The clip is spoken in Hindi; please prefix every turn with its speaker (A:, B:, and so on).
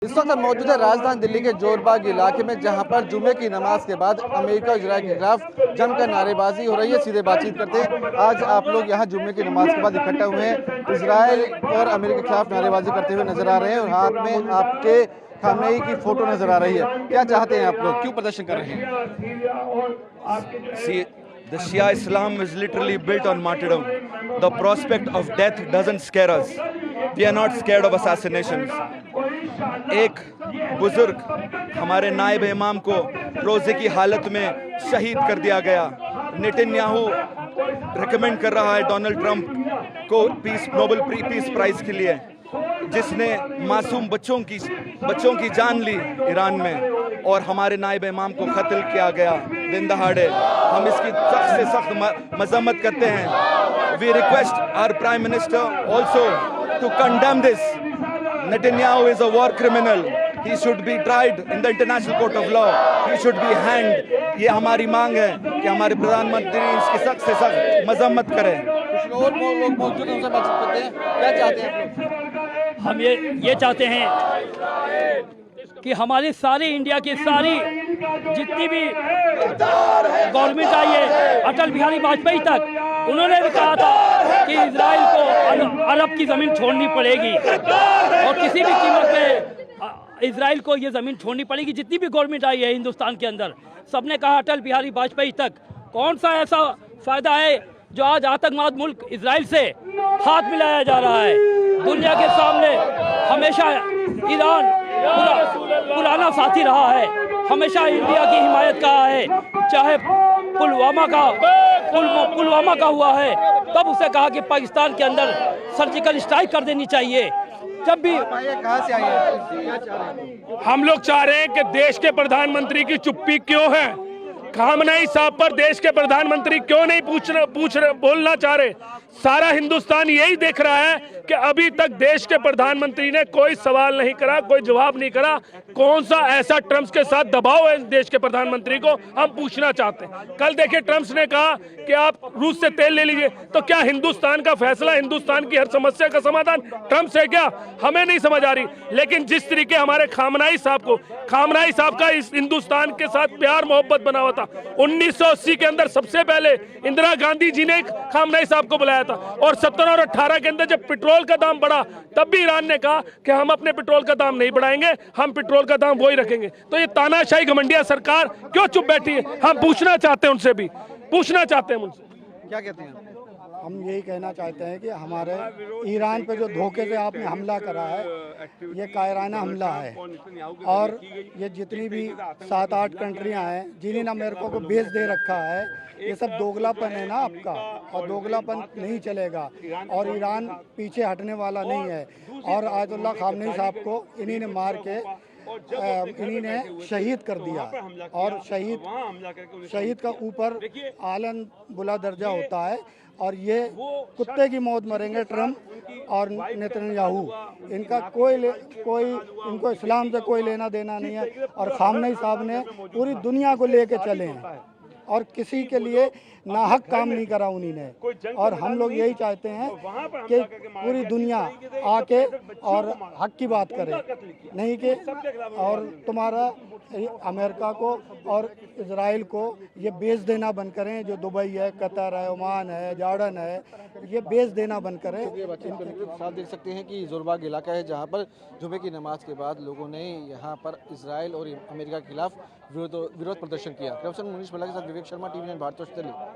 A: इस वक्त हम मौजूद है राजधानी दिल्ली के जोरबाग इलाके में, जहां पर जुमे की नमाज के बाद अमेरिका और इजराइल के खिलाफ जमकर नारेबाजी हो रही है। सीधे बातचीत करते हैं। आज आप लोग यहां जुमे की नमाज के बाद इकट्ठा हुए हैं, इजराइल और अमेरिका के खिलाफ नारेबाजी करते हुए नजर आ रहे हैं और हाथ में आपके खामनेई की फोटो नजर आ रही है। क्या चाहते हैं आप लोग, क्यों प्रदर्शन कर रहे हैं?
B: See, the Shia Islam is literally built on martyrdom. The prospect of death doesn't scare us. We are not scared of assassinations. एक बुजुर्ग हमारे नायब इमाम को रोजे की हालत में शहीद कर दिया गया। नेतन्याहू रिकमेंड कर रहा है डोनाल्ड ट्रंप को नोबेल पीस प्राइज के लिए, जिसने मासूम बच्चों की जान ली ईरान में, और हमारे नायब इमाम को कत्ल किया गया दिन दहाड़े। हम इसकी सख्त से सख्त मजम्मत करते हैं। We request our prime minister also to condemn this. Netanyahu is a war criminal. He should be tried in the International Court of Law. He should be hanged. ये हमारी मांग है कि हमारे प्रधानमंत्री इसकी सख्त से सख्त मजम्मत करें।
A: कुछ और लोग मौजूद हैं, उनसे बातचीत करते हैं। क्या चाहते हैं आप लोग?
C: हम ये चाहते हैं कि हमारी सारी इंडिया की सारी जितनी भी गवर्नमेंट आई है, अटल बिहारी वाजपेयी तक, उन्होंने भी कहा था कि इजराइल को अरब की ज़मीन छोड़नी पड़ेगी और किसी भी कीमत पे इजराइल को ये ज़मीन छोड़नी पड़ेगी। जितनी भी गवर्नमेंट आई है हिंदुस्तान के अंदर, सबने कहा अटल बिहारी वाजपेयी तक। कौन सा ऐसा फ़ायदा है जो आज आतंकवाद मुल्क इजराइल से हाथ मिलाया जा रहा है? दुनिया के सामने हमेशा ईरान पुराना साथी रहा है, हमेशा इंडिया की हिमायत कहा है। चाहे पुलवामा का हुआ है, तब उसे कहा कि पाकिस्तान के अंदर सर्जिकल स्ट्राइक कर देनी चाहिए। जब भी
A: कहाँ से आए हैं?
D: हम लोग चाह रहे हैं कि देश के प्रधानमंत्री की चुप्पी क्यों है? खामनेई साहब पर देश के प्रधानमंत्री क्यों नहीं बोलना चाह रहे? सारा हिंदुस्तान यही देख रहा है कि अभी तक देश के प्रधानमंत्री ने कोई सवाल नहीं करा, कोई जवाब नहीं करा। कौन सा ऐसा ट्रम्प के साथ दबाव है देश के प्रधानमंत्री को, हम पूछना चाहते हैं। कल देखिए ट्रम्प ने कहा कि आप रूस से तेल ले लीजिए, तो क्या हिंदुस्तान का फैसला, हिंदुस्तान की हर समस्या का समाधान ट्रम्प से क्या? हमें नहीं समझ आ रही। लेकिन जिस तरीके हमारे खामनेई साहब का इस हिंदुस्तान के साथ प्यार मोहब्बत बना हुआ था। 1980 के अंदर सबसे पहले इंदिरा गांधी जी ने खामनेई साहब को बुलाया था, और 17 और 18 के अंदर जब पेट्रोल का दाम बढ़ा, तब भी ईरान ने कहा कि हम अपने पेट्रोल का दाम नहीं बढ़ाएंगे, हम पेट्रोल का दाम वही रखेंगे। तो ये तानाशाही घमंडिया सरकार क्यों चुप बैठी है? हम पूछना चाहते हैं उनसे, भी पूछना चाहते हैं उनसे।
A: क्या कहते हैं?
E: हम यही कहना चाहते हैं कि हमारे ईरान पे जो धोखे से आपने हमला करा है, ये कायराना हमला है। और ये जितनी भी 7-8 कंट्रियां हैं जिन्हें अमेरिका को बेच दे रखा है, ये सब दोगलापन है ना आपका, और दोगलापन नहीं चलेगा। और ईरान पीछे हटने वाला नहीं है। और आयतुल्लाह खामनेई साहब को इन्हीं ने मार के इन्हीं ने शहीद कर दिया। और शहीद का ऊपर आलन बुला दर्जा होता है। और ये कुत्ते की मौत मरेंगे ट्रम्प और नेतन्याहू। इनका इनको इस्लाम से कोई लेना देना नहीं है। और खामनेई साहब ने पूरी दुनिया को लेके चले हैं और किसी के लिए नाहक काम नहीं करा उन्हीं ने। और हम लोग यही चाहते हैं कि पूरी दुनिया आके और हक की बात करे, नहीं कि और तुम्हारा अमेरिका को और इजराइल को ये बेच देना बंद करें। जो दुबई है, कतर है, ओमान है, जॉर्डन है, ये बेच देना बंद करें।
A: साथ देख सकते हैं कि जोरबाग इलाका है, जहां पर जुमे की नमाज के बाद लोगों ने यहां पर इजराइल और अमेरिका के खिलाफ विरोध प्रदर्शन किया। मुनीश भल्ला के साथ विवेक शर्मा, TV9 भारत।